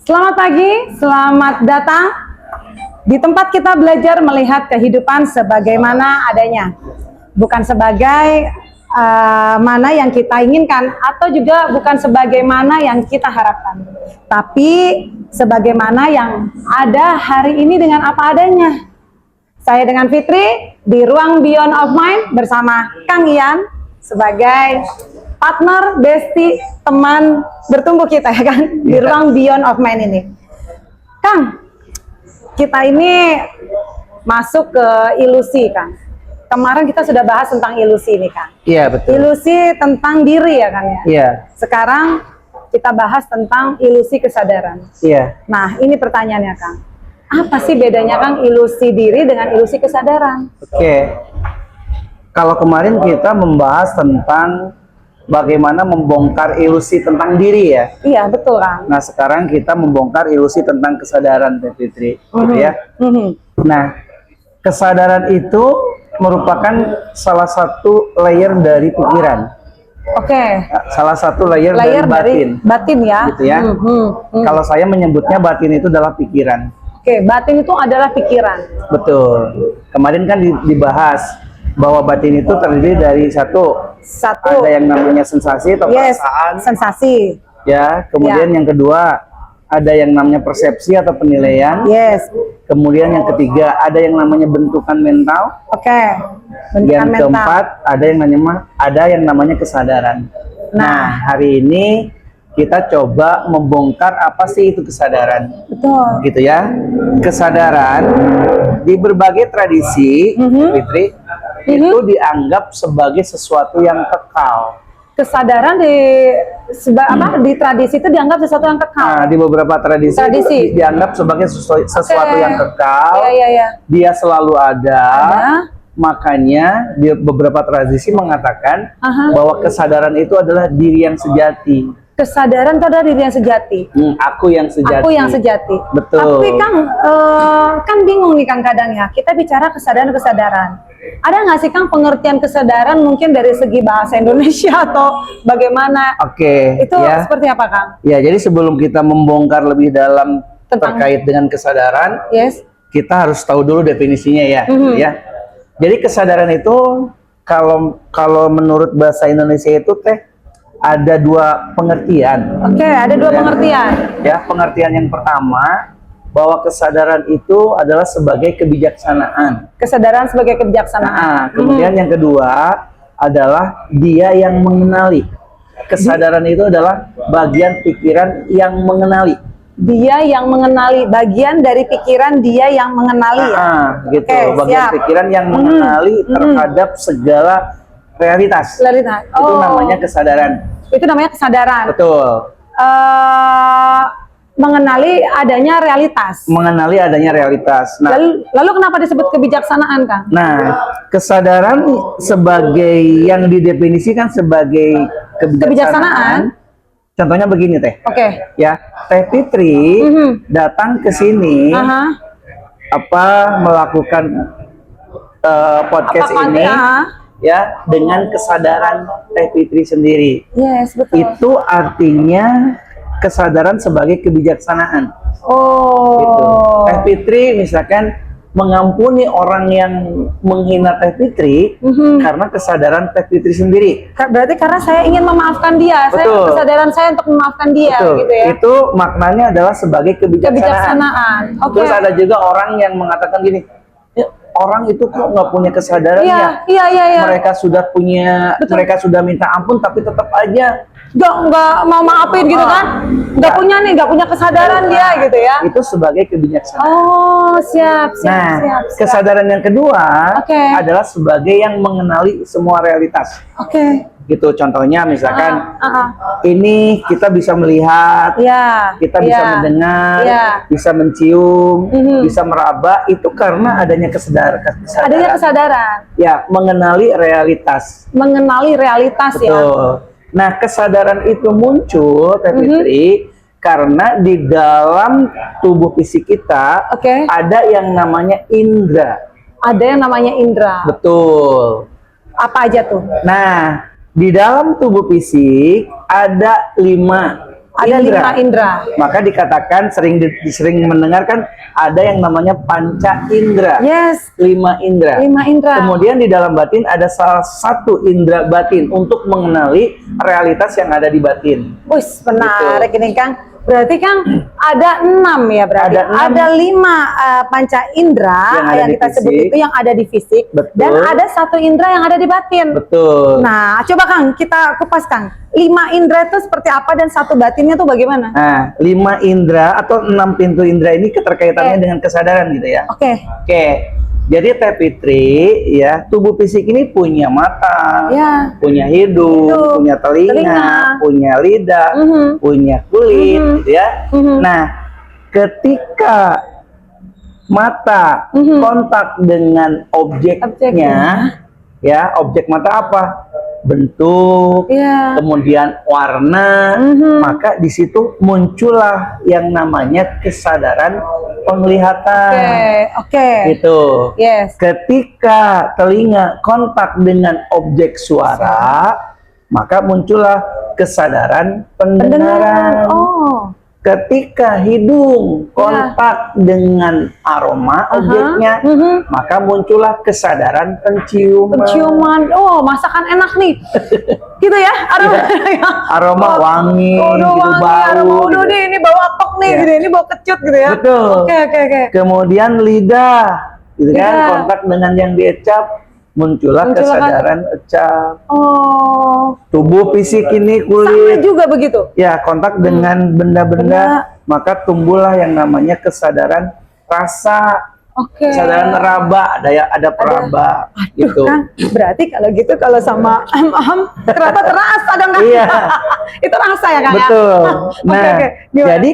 Selamat pagi, selamat datang di tempat kita belajar melihat kehidupan sebagaimana adanya. Bukan sebagai mana yang kita inginkan atau juga bukan sebagaimana yang kita harapkan. Tapi sebagaimana yang ada hari ini dengan apa adanya. Saya dengan Fitri di ruang Beyond of Mind bersama Kang Ian sebagai partner, bestie, teman bertumbuh kita ya kan di ruang Beyond of Mind ini. Kang, kita ini masuk ke ilusi Kang. Kemarin kita sudah bahas tentang ilusi ini Kang. Iya betul. Ilusi tentang diri ya Kang ya. Iya. Sekarang kita bahas tentang ilusi kesadaran. Iya. Nah ini pertanyaannya Kang. Apa sih bedanya Kang ilusi diri dengan ilusi kesadaran? Oke. Kalau kemarin kita membahas tentang bagaimana membongkar ilusi tentang diri ya. Iya betul Kang. Nah sekarang kita membongkar ilusi tentang kesadaran, Teh Fitri, gitu ya. Nah kesadaran itu merupakan salah satu layer dari pikiran. Oke. Salah satu layer dari batin. Batin ya. Gitu ya. Kalau saya menyebutnya batin itu adalah pikiran. Oke, batin itu adalah pikiran. Betul. Kemarin kan dibahas bahwa batin itu terdiri dari satu ada yang namanya sensasi atau perasaan, sensasi. Ya. Kemudian yang kedua ada yang namanya persepsi atau penilaian. Yes. Kemudian yang ketiga ada yang namanya bentukan mental. Oke. Yang keempat ada yang namanya kesadaran. Nah, hari ini kita coba membongkar apa sih itu kesadaran. Betul. Gitu ya. Kesadaran di berbagai tradisi, Fitri, itu dianggap sebagai sesuatu yang kekal. Kesadaran di tradisi itu dianggap sesuatu yang kekal. Nah, di beberapa tradisi. Itu dianggap sebagai sesuatu yang kekal. Dia selalu ada. Makanya di beberapa tradisi mengatakan bahwa kesadaran itu adalah diri yang sejati. Kesadaran itu adalah diri yang sejati. Aku yang sejati. Aku yang sejati. Betul. Tapi Kang, kan bingung nih Kang kadang ya. Kita bicara kesadaran. Ada nggak sih Kang pengertian kesadaran mungkin dari segi bahasa Indonesia atau bagaimana? Oke. Itu ya. Seperti apa Kang? Ya, jadi sebelum kita membongkar lebih dalam terkait dengan kesadaran, kita harus tahu dulu definisinya ya. Ya. Jadi kesadaran itu kalau menurut bahasa Indonesia itu ada dua pengertian. Oke, ada dua pengertian. Ya, pengertian yang pertama bahwa kesadaran itu adalah sebagai kebijaksanaan. Kesadaran sebagai kebijaksanaan. Kemudian yang kedua adalah dia yang mengenali. Kesadaran itu adalah bagian pikiran yang mengenali. Dia yang mengenali, bagian dari pikiran dia yang mengenali. Gitu. Bagian pikiran yang mengenali terhadap segala realitas. Itu namanya kesadaran. Itu namanya kesadaran. Betul. Mengenali adanya realitas. Mengenali adanya realitas. Nah, lalu kenapa disebut kebijaksanaan, Kang? Nah, kesadaran sebagai yang didefinisikan sebagai kebijaksanaan. Contohnya begini, Teh. Oke. Ya, Teh Fitri datang ke sini melakukan podcast ini. Ya, dengan kesadaran Teh Fitri sendiri. Yes, betul. Itu artinya kesadaran sebagai kebijaksanaan. Gitu. Teh Fitri misalkan mengampuni orang yang menghina Teh Fitri karena kesadaran Teh Fitri sendiri. Berarti karena saya ingin memaafkan dia. Betul. Kesadaran saya untuk memaafkan dia. Betul. Gitu ya. Itu maknanya adalah sebagai kebijaksanaan. Oke. Terus ada juga orang yang mengatakan gini, orang itu kok nggak punya kesadaran ya? Iya. Mereka sudah punya, mereka sudah minta ampun tapi tetap aja nggak mau maafin gitu kan? Nggak punya kesadaran dia gitu ya? Itu sebagai kebijaksanaan. Oh, siap. Kesadaran yang kedua adalah sebagai yang mengenali semua realitas. Gitu, contohnya misalkan ini kita bisa melihat, kita bisa mendengar, bisa mencium, bisa meraba, itu karena adanya kesadaran. Adanya kesadaran. Ya, mengenali realitas. Mengenali realitas. Betul. Nah, kesadaran itu muncul, Teh Fitri, karena di dalam tubuh fisik kita ada yang namanya indera. Ada yang namanya indera. Betul. Apa aja tuh? Nah, di dalam tubuh fisik ada 5 Ada 5 indera. Maka dikatakan sering mendengarkan ada yang namanya panca indera. Yes. 5 indera. 5 indera. Kemudian di dalam batin ada salah satu indera batin untuk mengenali realitas yang ada di batin. Wih, menarik ini Kang. Berarti Kang ada 6 ya berarti. Ada 5 panca indera yang kita sebut itu yang ada di fisik. Betul. Dan ada 1 indera yang ada di batin. Betul. Nah, coba Kang kita kupas Kang. 5 indera itu seperti apa dan 1 batinnya tuh bagaimana? Nah, 5 indera atau 6 pintu indera ini keterkaitannya dengan kesadaran gitu ya. Oke. Jadi Teh Fitri ya, tubuh fisik ini punya mata, punya hidung, punya telinga, punya lidah, punya kulit, gitu ya. Nah, ketika mata kontak dengan objeknya, ya, objek mata apa? Bentuk, kemudian warna, maka di situ muncullah yang namanya kesadaran penglihatan. Gitu. Ketika telinga kontak dengan objek suara, maka muncullah kesadaran pendengaran. Ketika hidung kontak dengan aroma objeknya, maka muncullah kesadaran penciuman. Oh, masakan enak nih. Gitu ya, aroma. Aroma wangi, gitu, bau. Ini bau apek nih, gitu. Ini bau kecut gitu ya. Betul. Oke. Kemudian lidah, gitu kan, kontak dengan yang diecap, muncullah kesadaran ecap. Tubuh fisik ini kulit sama juga begitu. Ya, kontak dengan benda-benda, maka tumbuhlah yang namanya kesadaran rasa. Kesadaran raba, ada peraba gitu. Kan, berarti kalau gitu kalau sama kenapa terasa dong kan? Iya. Itu rasa ya Kang? Betul. Nah, jadi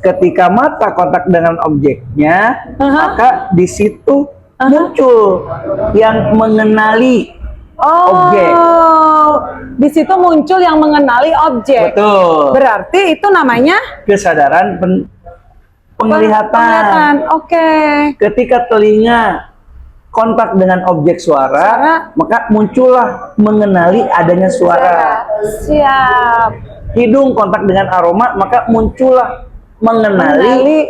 ketika mata kontak dengan objeknya, maka di situ muncul yang mengenali objek. Di situ muncul yang mengenali objek. Betul. Berarti itu namanya kesadaran penglihatan. Ketika telinga kontak dengan objek suara, maka muncullah mengenali adanya suara. Siap. Hidung kontak dengan aroma, maka muncullah mengenali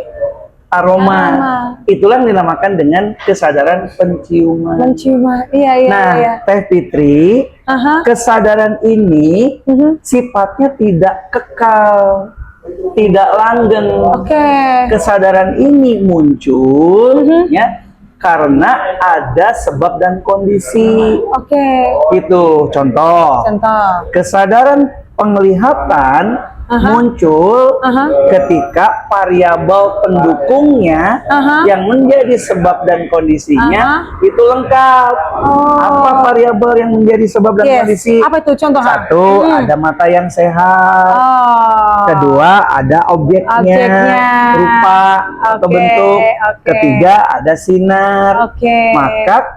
aroma. Itulah yang dinamakan dengan kesadaran penciuman. Nah, Teh Fitri, kesadaran ini sifatnya tidak kekal, tidak langgeng. Kesadaran ini muncul ya karena ada sebab dan kondisi. Itu contoh. Kesadaran penglihatan muncul ketika variabel pendukungnya yang menjadi sebab dan kondisinya itu lengkap. Apa variabel yang menjadi sebab dan kondisi? Apa itu contoh? 1, ada mata yang sehat. Kedua, ada objeknya, rupa atau bentuk. Ketiga, ada sinar. Maka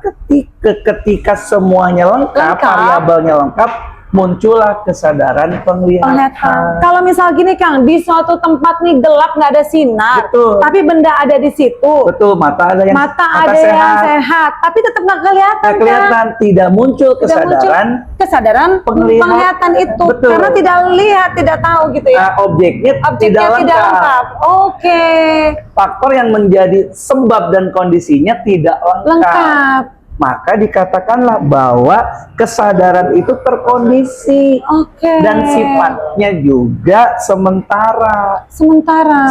ketika semuanya lengkap, variabelnya lengkap, muncullah kesadaran penglihatan. Kalau misal gini Kang, di suatu tempat nih gelap nggak ada sinar, tapi benda ada di situ. Betul, mata ada yang sehat, tapi tetap nggak kelihatan. Tidak muncul kesadaran penglihatan itu. Karena tidak lihat, tidak tahu gitu ya. Objeknya tidak lengkap. Faktor yang menjadi sebab dan kondisinya tidak lengkap. Maka dikatakanlah bahwa kesadaran itu terkondisi dan sifatnya juga sementara.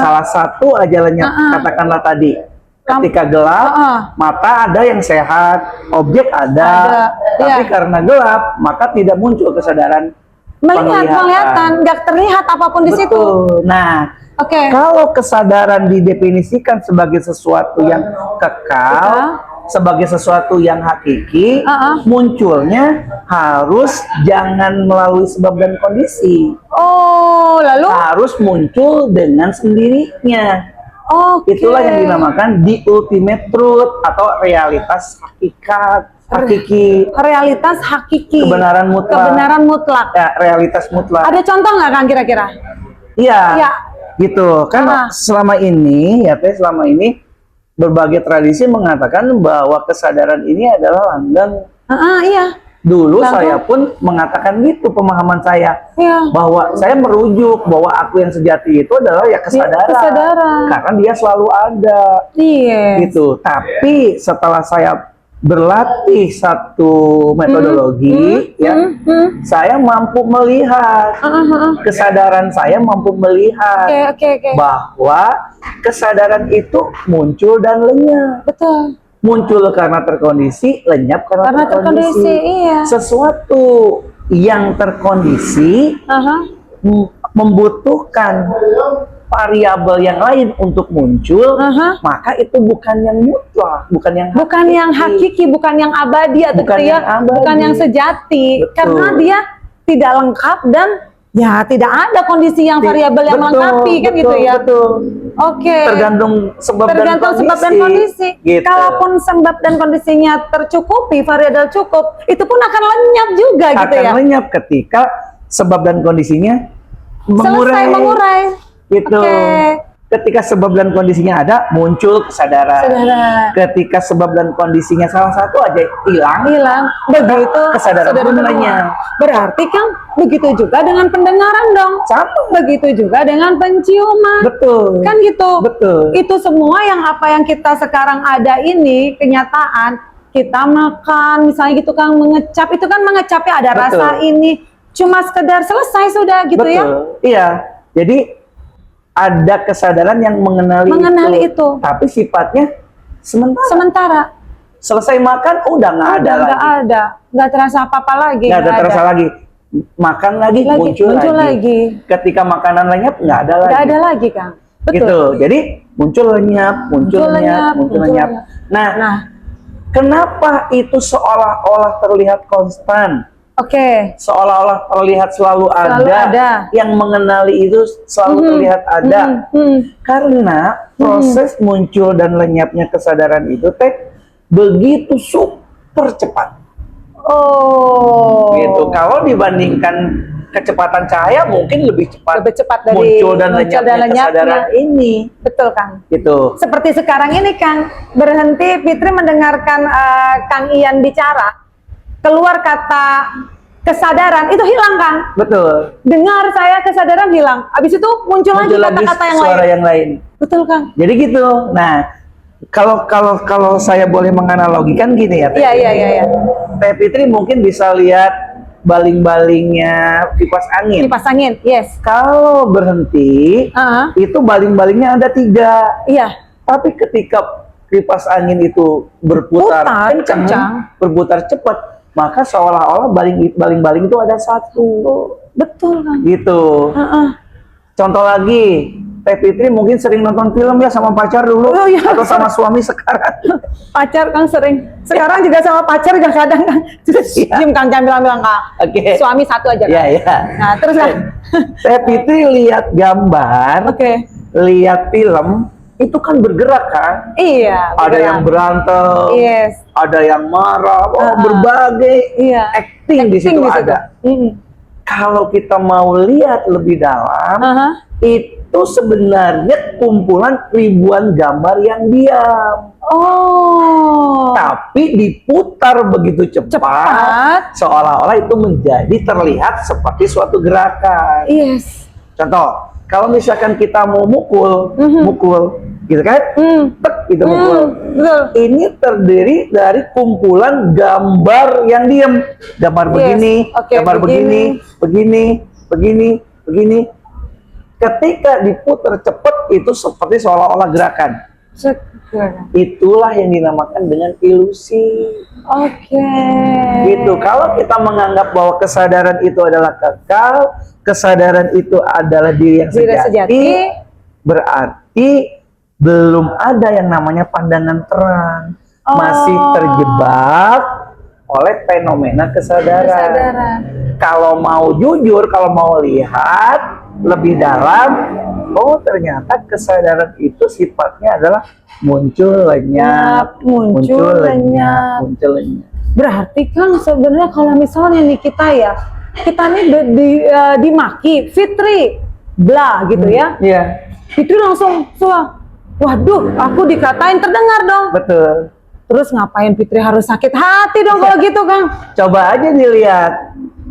Salah satu ajalannya katakanlah tadi, ketika gelap, mata ada yang sehat, objek ada, tapi karena gelap, maka tidak muncul kesadaran penglihatan, nggak terlihat apapun di situ. Nah, kalau kesadaran didefinisikan sebagai sesuatu yang kekal, sebagai sesuatu yang hakiki, munculnya harus jangan melalui sebab dan kondisi. Lalu harus muncul dengan sendirinya. Itulah yang dinamakan the ultimate truth atau realitas hakikat. Realitas hakiki. Kebenaran mutlak. Ya, realitas mutlak. Ada contoh nggak Kang kira-kira? Iya. Gitu. Kan selama ini berbagai tradisi mengatakan bahwa kesadaran ini adalah langgeng. Dulu saya pun mengatakan gitu pemahaman saya, bahwa saya merujuk bahwa aku yang sejati itu adalah ya kesadaran. Karena dia selalu ada. Gitu. Tapi setelah saya berlatih satu metodologi, saya mampu melihat kesadaran saya mampu melihat bahwa kesadaran itu muncul dan lenyap. Betul. Muncul karena terkondisi, lenyap karena terkondisi. Sesuatu yang terkondisi membutuhkan variabel yang lain untuk muncul, maka itu bukan yang mutlak, bukan yang hakiki, bukan yang abadi atau bukan yang sejati. Betul. Karena dia tidak lengkap dan ya tidak ada kondisi yang variabel yang melengkapi, kan gitu ya. Tergantung sebab dan kondisi. Gitu. Kalaupun sebab dan kondisinya tercukupi, variabel cukup, itu pun akan lenyap juga gitu ya. Akan lenyap ketika sebab dan kondisinya mengurai. Gitu. Ketika sebab dan kondisinya ada, muncul kesadaran. Ketika sebab dan kondisinya salah satu aja hilang, begitu kesadaran lenyap. Berarti kan begitu juga dengan pendengaran dong. Sama. Begitu juga dengan penciuman. Betul. Kan gitu. Betul. Itu semua yang apa yang kita sekarang ada ini kenyataan. Kita makan, misalnya gitu kan mengecap, itu kan mengecapnya ada rasa ini. Cuma sekedar selesai sudah gitu ya. Iya. Jadi ada kesadaran yang mengenali itu, tapi sifatnya sementara. Selesai makan, udah nggak ada lagi. Nggak terasa apa-apa lagi. Nggak terasa lagi. Makan lagi, muncul lagi. Ketika makanan lenyap, nggak ada lagi. Nggak ada lagi, Kang. Betul. Gitu. Jadi muncul lenyap. Nah, kenapa itu seolah-olah terlihat konstan? Seolah-olah terlihat selalu ada. Yang mengenali itu selalu terlihat ada. Karena proses muncul dan lenyapnya kesadaran itu begitu super cepat. Gitu. Kalau dibandingkan kecepatan cahaya mungkin lebih cepat dari muncul dan lenyapnya kesadaran ini. Betul, Kang. Gitu. Seperti sekarang ini, Kang, berhenti Fitri mendengarkan Kang Ian bicara. Keluar kata kesadaran, itu hilang, Kang. Betul. Dengar saya kesadaran hilang. Habis itu muncul lagi kata-kata yang lain. Betul, Kang. Jadi gitu. Nah, kalau saya boleh menganalogikan gini ya. Iya. Teh Fitri mungkin bisa lihat baling-balingnya kipas angin. Kipas angin, yes. Kalau berhenti, itu baling-balingnya ada 3. Iya. Tapi ketika kipas angin itu berputar kencang, berputar cepat, maka seolah-olah baling-baling itu ada 1. Betul, Kang. Gitu. Contoh lagi, Teh Fitri mungkin sering nonton film ya sama pacar dulu, atau sama suami sekarang. Pacar, Kang, sering. Sekarang juga sama pacar juga kadang, Kang. Diam, Kang, jangan bilang, Kang. Suami 1 aja, Kang. Iya. Nah, terus, Kang. Teh Fitri lihat gambar, lihat film, itu kan bergerak, kan? Iya. Ada yang berantem, ada yang marah, berbagai acting di situ ada. Kalau kita mau lihat lebih dalam, itu sebenarnya kumpulan ribuan gambar yang diam. Tapi diputar begitu cepat. Seolah-olah itu menjadi terlihat seperti suatu gerakan. Contoh, kalau misalkan kita mau mukul, gitu kan? Gitu mukul. Ini terdiri dari kumpulan gambar yang diam. Gambar begini, gambar begini. Ketika diputar cepat, itu seperti seolah-olah gerakan. Itulah yang dinamakan dengan ilusi. Gitu. Kalau kita menganggap bahwa kesadaran itu adalah kekal, kesadaran itu adalah diri yang sejati, berarti belum ada yang namanya pandangan terang. Masih terjebak oleh fenomena kesadaran. Kalau mau jujur, kalau mau lihat lebih dalam, ternyata kesadaran itu sifatnya adalah muncul lenyap. Berarti kan sebenarnya kalau misalnya nih kita nih dimaki Fitri bla gitu ya. Fitri langsung waduh, aku dikatain terdengar dong. Betul. Terus ngapain Fitri harus sakit hati dong kalau gitu, Kang? Coba aja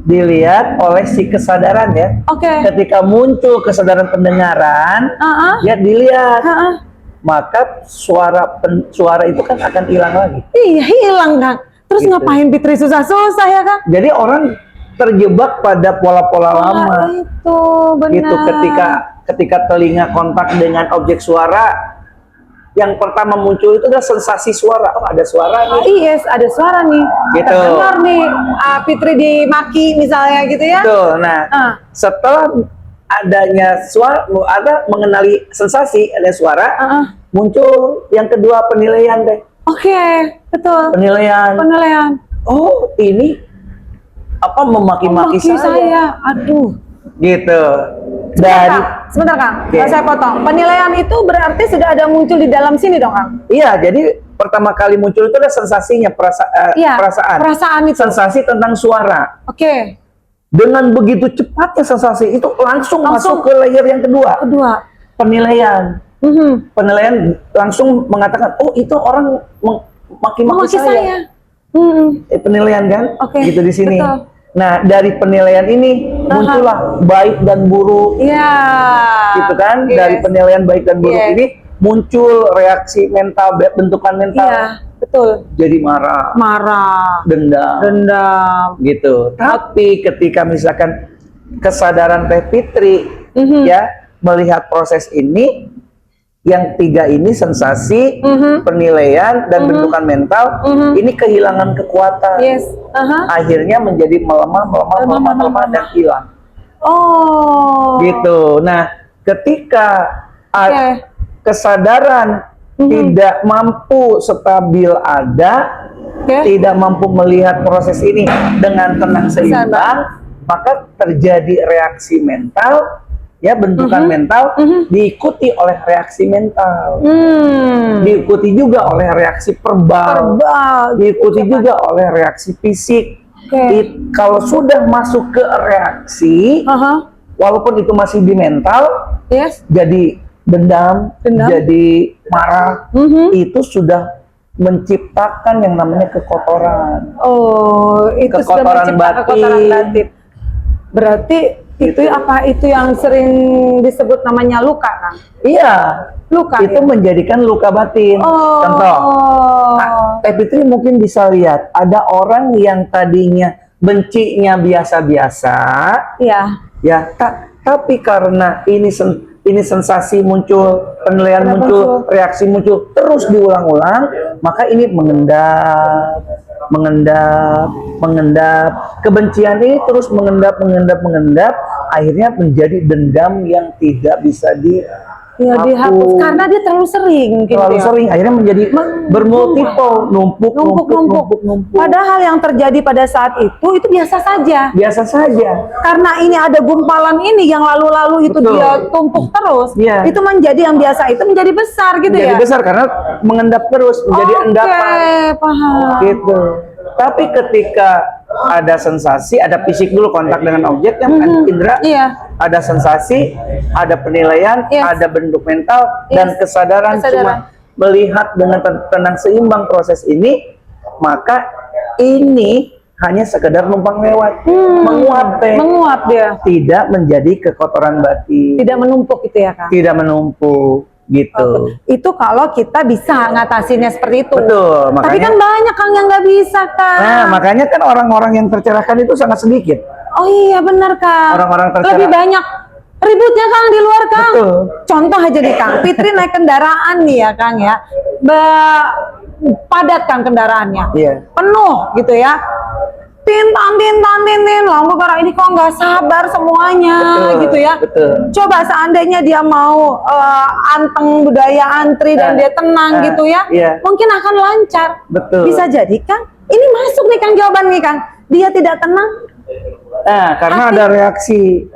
dilihat oleh si kesadaran ya. Ketika muncul kesadaran pendengaran, ya dilihat. Maka suara itu kan akan hilang lagi. Iya, hilang, Kang. Terus gitu. Ngapain Fitri susah-susah ya, Kang? Jadi orang terjebak pada pola-pola lama. Itu benar. Gitu, ketika telinga kontak dengan objek suara, yang pertama muncul itu adalah sensasi suara. Oh, ada suara nih. Yes, ada suara nih. Gitu. Dengar nih, Fitri dimaki misalnya gitu ya. Tuh, nah, setelah adanya suara, ada mengenali sensasi, ada suara, muncul yang kedua penilaian deh. Betul. Penilaian. Oh, ini apa memaki-maki saya? Aduh. Gitu. Sebentar Kang, saya potong. Penilaian itu berarti sudah ada muncul di dalam sini dong, Kang? Iya, jadi pertama kali muncul itu ada sensasinya, perasaan. Perasaan itu. Sensasi tentang suara. Dengan begitu cepatnya sensasi itu langsung masuk ke layer yang kedua. Penilaian. Penilaian langsung mengatakan, oh itu orang maki-maki saya. Penilaian kan? Gitu di sini. Betul. Nah, dari penilaian ini muncullah baik dan buruk. Gitu kan? Dari penilaian baik dan buruk ini muncul reaksi mental, bentukan mental. Betul. Jadi marah, dendam, gitu. Tapi ketika misalkan kesadaran Teh Fitri ya melihat proses ini, yang tiga ini sensasi, penilaian dan bentukan mental, ini kehilangan kekuatan. Akhirnya menjadi melemah dan hilang. Gitu. Nah, ketika kesadaran tidak mampu stabil tidak mampu melihat proses ini dengan tenang seimbang, maka terjadi reaksi mental, ya bentukan mental diikuti oleh reaksi mental, diikuti juga oleh reaksi verbal, diikuti juga oleh reaksi fisik. Kalau sudah masuk ke reaksi, walaupun itu masih di mental, jadi dendam, jadi marah, itu sudah menciptakan yang namanya kekotoran. Itu kekotoran batin. Berarti itu apa itu yang sering disebut namanya luka, Kang? Iya, luka. Itu menjadikan luka batin. Contoh, Teh Fitri mungkin bisa lihat ada orang yang tadinya bencinya biasa-biasa, tapi karena ini sensasi muncul, penilaian muncul, reaksi muncul, terus diulang-ulang, maka ini mengendap, kebencian ini terus mengendap, akhirnya menjadi dendam yang tidak bisa dihapus karena dia terlalu sering gitu. Akhirnya menjadi bermultiple, numpuk. Padahal yang terjadi pada saat itu biasa saja. Karena ini ada gumpalan ini yang lalu-lalu itu dia tumpuk terus. Itu menjadi yang biasa itu menjadi besar gitu ya. Menjadi besar karena mengendap terus, menjadi endapan. Paham. Gitu. Tapi ketika ada sensasi, ada fisik dulu, kontak dengan objek yang indera, ada sensasi, ada penilaian, ada bentuk mental, dan kesadaran cuma melihat dengan tenang seimbang proses ini, maka ini hanya sekedar numpang lewat, menguap dia, tidak menjadi kekotoran batin, tidak menumpuk itu ya, Kak? Tidak menumpuk. Gitu. Itu kalau kita bisa ngatasinnya seperti itu. Betul. Makanya, tapi kan banyak Kang yang nggak bisa, Kang. Nah, makanya kan orang-orang yang tercerahkan itu sangat sedikit. Oh iya benar, Kang. Orang-orang tercerahkan. Lebih banyak ributnya, Kang, di luar, Kang. Betul. Contoh aja nih, Kang. Fitri naik kendaraan nih ya, Kang ya. Padat kan kendaraannya. Penuh gitu ya. Tintan, lampu merah ini kok nggak sabar semuanya. Betul, gitu ya. Betul. Coba seandainya dia mau anteng budaya antri dan dia tenang gitu ya, mungkin akan lancar. Betul. Bisa jadi Kang, ini masuk nih Kang jawaban nih Kang. Dia tidak tenang. Karena ada reaksi.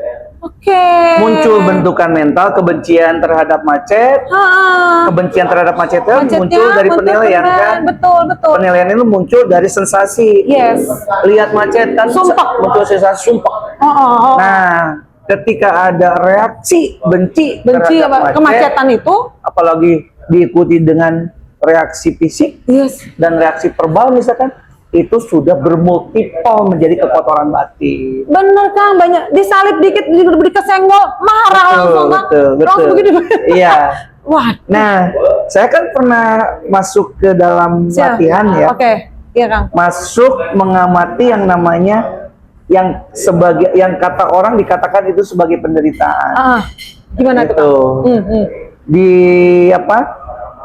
Muncul bentukan mental, kebencian terhadap macet. Kebencian terhadap macet itu muncul dari penilaian kan. Betul. Penilaian itu muncul dari sensasi. Lihat macet kan muncul sensasi sumpah. Nah, ketika ada reaksi benci terhadap macet, kemacetan itu, apalagi diikuti dengan reaksi fisik Yes. dan reaksi verbal misalkan, itu sudah bermultiple menjadi kekotoran batin. Bener Kang, banyak disalip dikit dikesenggol marah langsung Kang. Langsung begini. Iya. Wah. Nah, saya kan pernah masuk ke dalam latihan ya. Oke. Iya Kang. Masuk mengamati yang namanya yang kata orang dikatakan itu sebagai penderitaan. Gimana itu tuh?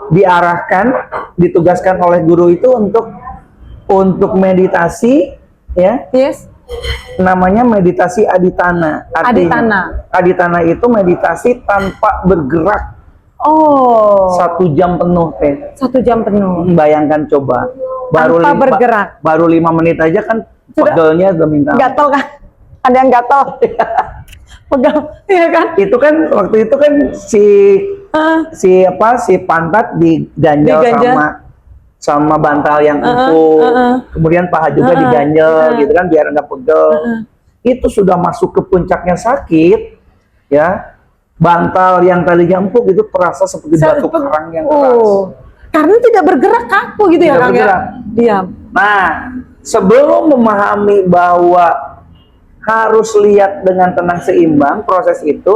Diarahkan, ditugaskan oleh guru itu untuk meditasi, ya. Yes. Namanya meditasi aditana. Aditana itu meditasi tanpa bergerak. Oh. 1 jam penuh, Teh. 1 jam penuh. Bayangkan coba. Tanpa bergerak. Baru 5 menit aja kan pegelnya udah minta. Gatel kan? Ada yang gatel. Pegel, iya kan? Itu kan waktu itu kan si pantat diganjel sama bantal yang empuk. Kemudian paha juga diganjel gitu kan biar nggak pegel. Itu sudah masuk ke puncaknya sakit, ya. Bantal yang tadinya empuk itu terasa seperti batu karang yang keras. Karena tidak bergerak kaku gitu ya Kang ya? Diam. Nah, sebelum memahami bahwa harus lihat dengan tenang seimbang, proses itu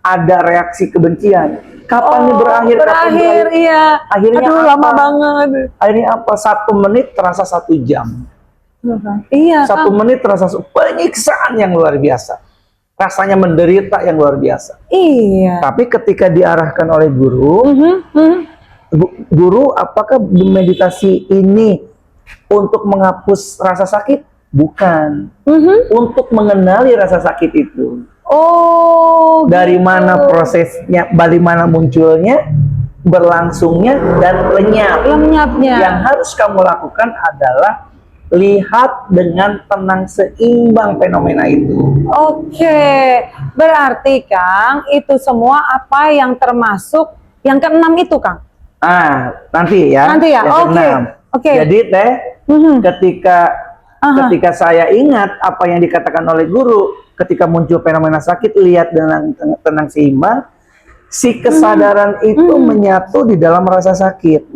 ada reaksi kebencian. Kapan nih berakhir? Berakhir, iya. Akhirnya aduh, lama banget. Akhirnya apa? 1 menit terasa 1 jam. Iya. 1 menit terasa penyiksaan yang luar biasa. Rasanya menderita yang luar biasa. Iya. Tapi ketika diarahkan oleh guru, guru, apakah meditasi ini untuk menghapus rasa sakit? Bukan. Untuk mengenali rasa sakit itu. Oh. Dari gitu. mana prosesnya, dari mana munculnya, berlangsungnya, dan lenyapnya. Yang harus kamu lakukan adalah lihat dengan tenang seimbang fenomena itu. Oke. Berarti Kang, itu semua apa yang termasuk yang ke-6 itu Kang? Nanti ya. Nanti ya. Oke. Jadi Teh, ketika saya ingat apa yang dikatakan oleh guru, ketika muncul fenomena sakit, lihat dengan tenang seimbang, si kesadaran itu menyatu di dalam rasa sakit.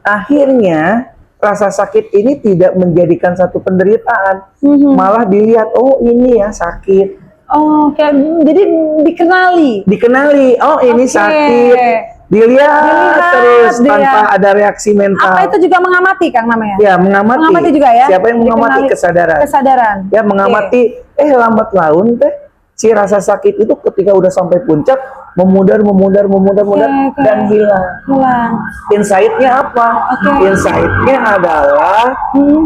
Akhirnya rasa sakit ini tidak menjadikan satu penderitaan, malah dilihat, oh ini ya sakit. Oh, jadi dikenali. Oh ini sakit. Dilihat terus tanpa ada reaksi mental. Apa itu juga mengamati Kang namanya? Ya, mengamati juga ya. Siapa yang mengamati? Kesadaran. Ya, mengamati lambat laun Teh, si rasa sakit itu ketika udah sampai puncak memudar dan hilang. Insight-nya apa? Insight-nya adalah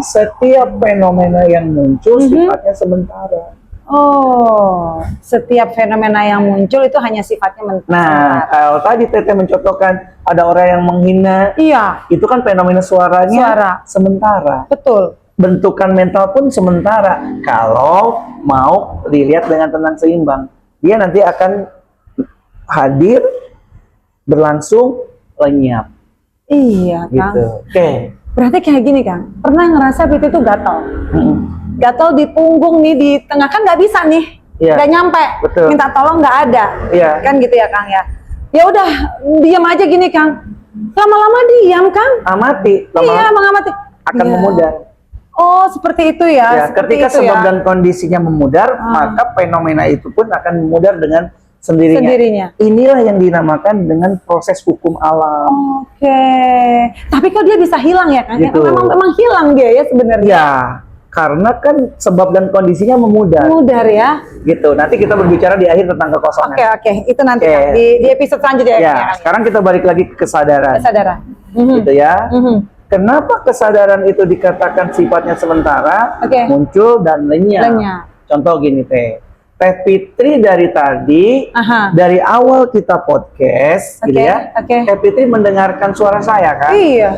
setiap fenomena yang muncul sifatnya sementara. Oh, setiap fenomena yang muncul itu hanya sifatnya sementara. Nah, kalau tadi Teteh mencontohkan ada orang yang menghina, itu kan fenomena suaranya sementara. Betul. Bentukan mental pun sementara. Kalau mau dilihat dengan tenang seimbang, dia nanti akan hadir, berlangsung, lenyap. Iya, Kang. Gitu. Oke. Berarti kayak gini, Kang. Pernah ngerasa itu tuh gatal. Gatal di punggung nih, di tengah kan nggak bisa nih, nggak nyampe. Betul. Minta tolong nggak ada. Kan gitu ya, Kang ya. Ya udah, diam aja gini, Kang. Lama-lama diam, Kang. Amati. Iya, mengamati. Akan memudar. Oh, seperti itu ya. Ketika sebab dan kondisinya memudar, maka fenomena itu pun akan memudar dengan sendirinya. Inilah yang dinamakan dengan proses hukum alam. Oke. Tapi kok dia bisa hilang ya, Kang? Gitu. Memang hilang dia ya sebenarnya. Ya, karena kan sebab dan kondisinya memudar. Memudar ya. Gitu. Nanti kita berbicara di akhir tentang kekosongan. Oke. Itu nanti Kang, di episode selanjutnya ya. Sekarang kita balik lagi ke kesadaran. Gitu ya. Kenapa kesadaran itu dikatakan sifatnya sementara, muncul dan lenyap? Contoh gini Teh Fitri dari tadi, dari awal kita podcast, gitu ya, Teh Fitri mendengarkan suara saya kan? Iya.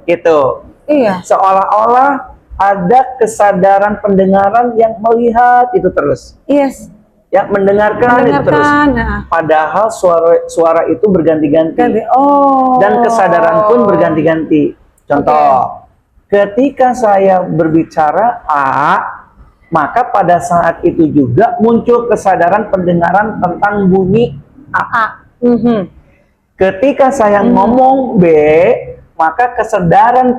Gitu. Iya. Seolah-olah ada kesadaran pendengaran yang melihat itu terus. Yes. Ya, mendengarkan itu terus. Padahal suara itu berganti-ganti. Dan kesadaran pun berganti-ganti. Contoh, ketika saya berbicara A, maka pada saat itu juga muncul kesadaran pendengaran tentang bunyi A. Ketika saya ngomong B, maka kesadaran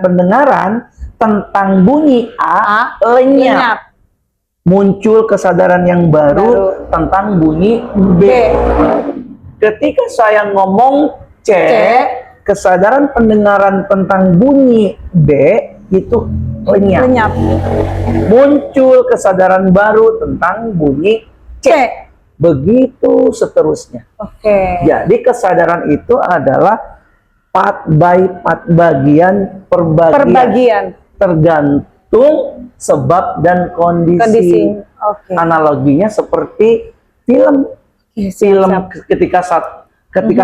pendengaran tentang bunyi A lenyap. Muncul kesadaran yang baru tentang bunyi B. Ketika saya ngomong C, kesadaran pendengaran tentang bunyi B itu lenyap. Muncul kesadaran baru tentang bunyi C. Begitu seterusnya. Jadi kesadaran itu adalah part by part, bagian per bagian. Tergantung sebab dan kondisi. Analoginya seperti film. Ketika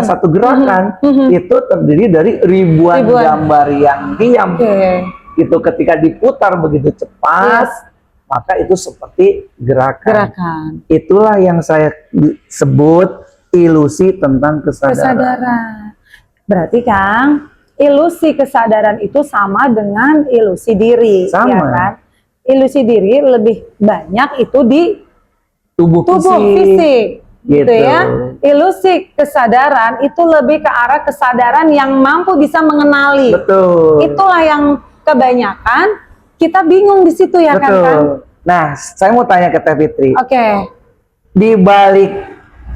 satu gerakan itu terdiri dari ribuan gambar yang diam. Itu ketika diputar begitu cepat, maka itu seperti gerakan. Itulah yang saya sebut ilusi tentang kesadaran. Berarti Kang, ilusi kesadaran itu sama dengan ilusi diri, ya kan? Ilusi diri lebih banyak itu di tubuh fisik. Gitu ya. Ilusi kesadaran itu lebih ke arah kesadaran yang mampu bisa mengenali. Betul. Itulah yang kebanyakan kita bingung di situ ya kan? Nah, saya mau tanya ke Teh Fitri. Di balik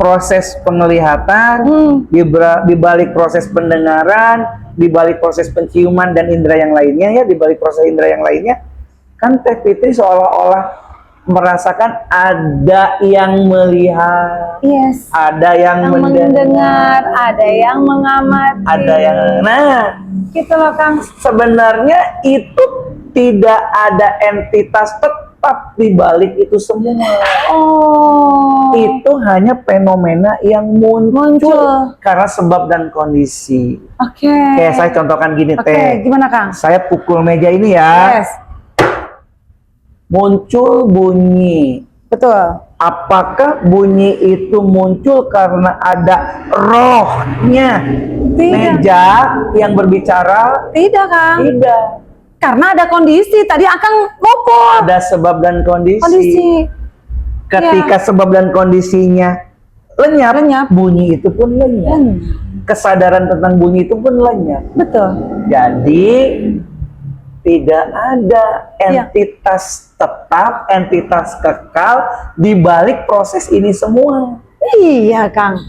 proses penglihatan, di balik proses pendengaran, di balik proses penciuman dan indera yang lainnya di balik proses indera yang lainnya, kan Teh Fitri seolah-olah merasakan ada yang melihat, ada yang mendengar, ada yang mengamati, ada yang gitu loh Kang. Sebenarnya itu tidak ada entitas tetap di balik itu semua. Itu hanya fenomena yang muncul karena sebab dan kondisi. Kayak saya contohkan gini Teh. Gimana Kang? Saya pukul meja ini ya. Muncul bunyi. Betul. Apakah bunyi itu muncul karena ada rohnya meja yang berbicara? Tidak Kang. Tidak. Karena ada kondisi. Tadi Akang pukul. Ada sebab dan kondisi. Ketika sebab dan kondisinya lenyap, bunyi itu pun lenyap. Kesadaran tentang bunyi itu pun lenyap. Betul. Jadi tidak ada entitas tetap, entitas kekal di balik proses ini semua. Iya Kang.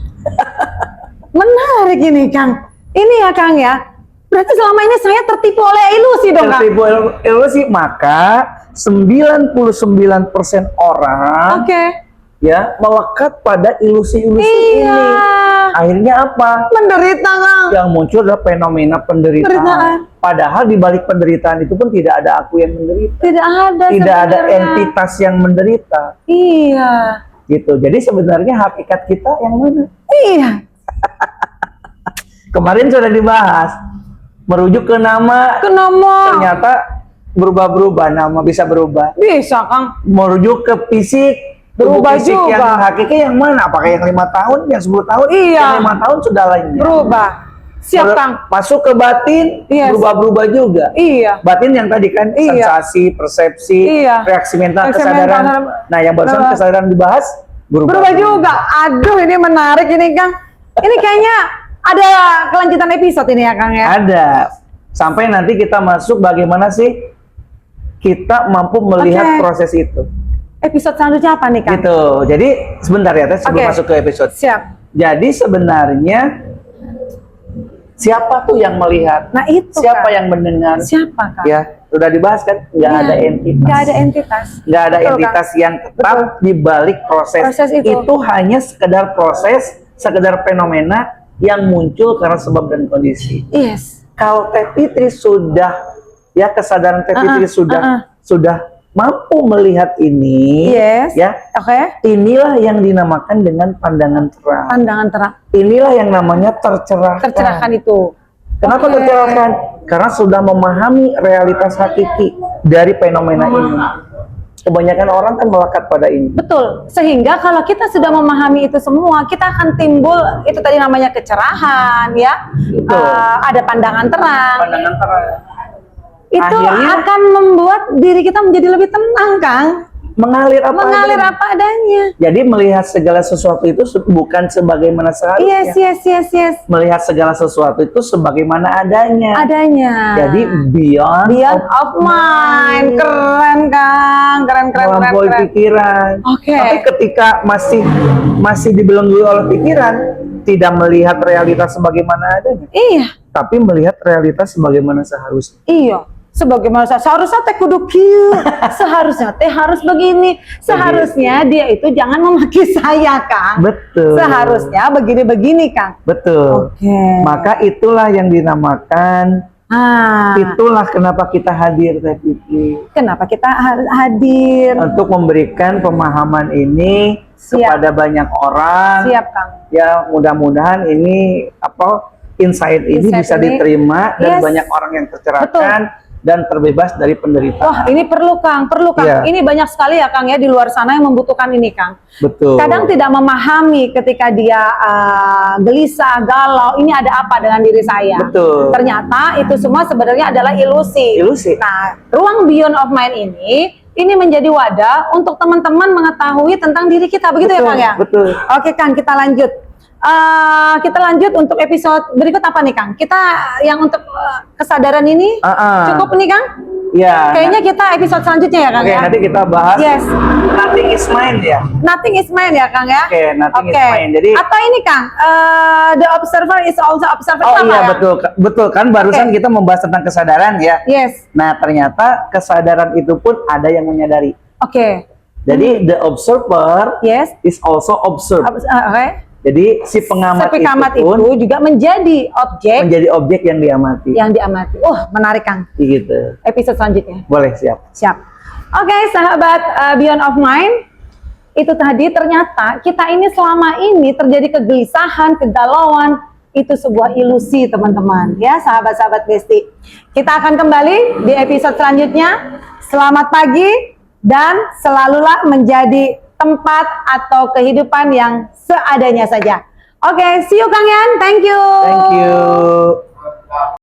Menarik ini Kang. Ini ya Kang ya. Berarti selama ini saya tertipu oleh ilusi dong Kang. Tertipu ilusi, maka 99% orang ya melekat pada ilusi-ilusi ini. Akhirnya apa? Menderita Kang. Yang muncul adalah fenomena penderitaan. Padahal di balik penderitaan itu pun tidak ada aku yang menderita. Tidak ada entitas yang menderita. Gitu. Jadi sebenarnya hakikat kita yang mana? Kemarin sudah dibahas. Merujuk ke nama. Ternyata berubah-berubah, nama bisa berubah. Bisa Kang. Merujuk ke fisik. Berubah fisik juga. Yang hakiki yang mana? Apakah yang 5 tahun, yang 10 tahun? Yang 5 tahun sudah lainnya. Berubah. Siap Kang. Masuk ke batin, berubah-berubah juga. Batin yang tadi kan sensasi, persepsi, reaksi mental, kesadaran. Nah, yang barusan kesadaran dibahas, berubah juga. Aduh, ini menarik ini Kang. Ini kayaknya ada kelanjutan episode ini ya Kang ya. Ada. Sampai nanti kita masuk bagaimana sih kita mampu melihat proses itu. Episode selanjutnya apa nih Kang? Gitu. Jadi sebentar ya Teh, sebelum masuk ke episode. Siap. Jadi sebenarnya siapa tuh yang melihat? Nah itu siapa Kang. yang mendengar? Siapa Kang? Ya, sudah dibahas kan? Nggak ada entitas. Nggak ada entitas. Nggak ada entitas yang tetap di balik proses itu hanya sekedar proses, sekedar fenomena yang muncul karena sebab dan kondisi. Kalau Teh Fitri sudah, ya kesadaran Teh Fitri sudah mampu melihat ini, ya, inilah yang dinamakan dengan pandangan terang. Pandangan terang. Inilah yang namanya tercerahkan. Tercerahkan itu. Kenapa tercerahkan? Karena sudah memahami realitas hakiki dari fenomena ini. Kebanyakan orang kan melekat pada ini. Betul. Sehingga kalau kita sudah memahami itu semua, kita akan timbul itu tadi namanya kecerahan, ya. Ada pandangan terang. Pandangan terang. Itu akhirnya akan membuat diri kita menjadi lebih tenang, Kang. mengalir mengalir adanya. apa adanya. Jadi melihat segala sesuatu itu bukan sebagaimana seharusnya. Yes. Melihat segala sesuatu itu sebagaimana adanya. Jadi beyond of mind. Keren Kang, keren. melampaui pikiran. Tapi ketika masih dibelenggu oleh pikiran, tidak melihat realitas sebagaimana adanya. Iya. Tapi melihat realitas sebagaimana seharusnya. Iya. Sebagaimana seharusnya teh kudu kieu, seharusnya teh harus begini, seharusnya dia itu jangan memaki saya Kang. Betul. Seharusnya begini Kang. Betul. Maka itulah yang dinamakan. Itulah kenapa kita hadir Teh Pipi. Kenapa kita hadir? Untuk memberikan pemahaman ini kepada banyak orang. Siap Kang. Ya mudah-mudahan ini insight ini bisa diterima dan banyak orang yang tercerahkan. Dan terbebas dari penderitaan. Wah, ini perlu Kang. Yeah. Ini banyak sekali ya Kang ya di luar sana yang membutuhkan ini Kang. Betul. Kadang tidak memahami ketika dia gelisah, galau, ini ada apa dengan diri saya. Betul. Ternyata itu semua sebenarnya adalah ilusi. Nah, ruang beyond of mind ini menjadi wadah untuk teman-teman mengetahui tentang diri kita. Begitu ya Kang ya? Betul. Oke Kang, kita lanjut. Kita lanjut untuk episode berikut apa nih Kang? Kita yang untuk kesadaran ini cukup nih Kang? Ya. Kayaknya kita episode selanjutnya ya Kang ya? Nanti kita bahas nothing is mind ya? Nothing is mind ya Kang ya? Nothing is mind. Jadi, atau ini Kang, the observer is also observer. Betul kan barusan kita membahas tentang kesadaran ya? Yes. Nah ternyata kesadaran itu pun ada yang menyadari. Jadi the observer is also observed. Jadi si pengamat itu pun juga menjadi objek yang diamati. Menarik Kang. Gitu. Episode selanjutnya. Boleh, siap. Oke, sahabat Beyond of Mind, itu tadi ternyata kita ini selama ini terjadi kegelisahan, kegalauan, itu sebuah ilusi teman-teman ya, sahabat-sahabat Besti. Kita akan kembali di episode selanjutnya. Selamat pagi dan selalulah menjadi tempat atau kehidupan yang seadanya saja. Oke, see you Kang Yan. Thank you.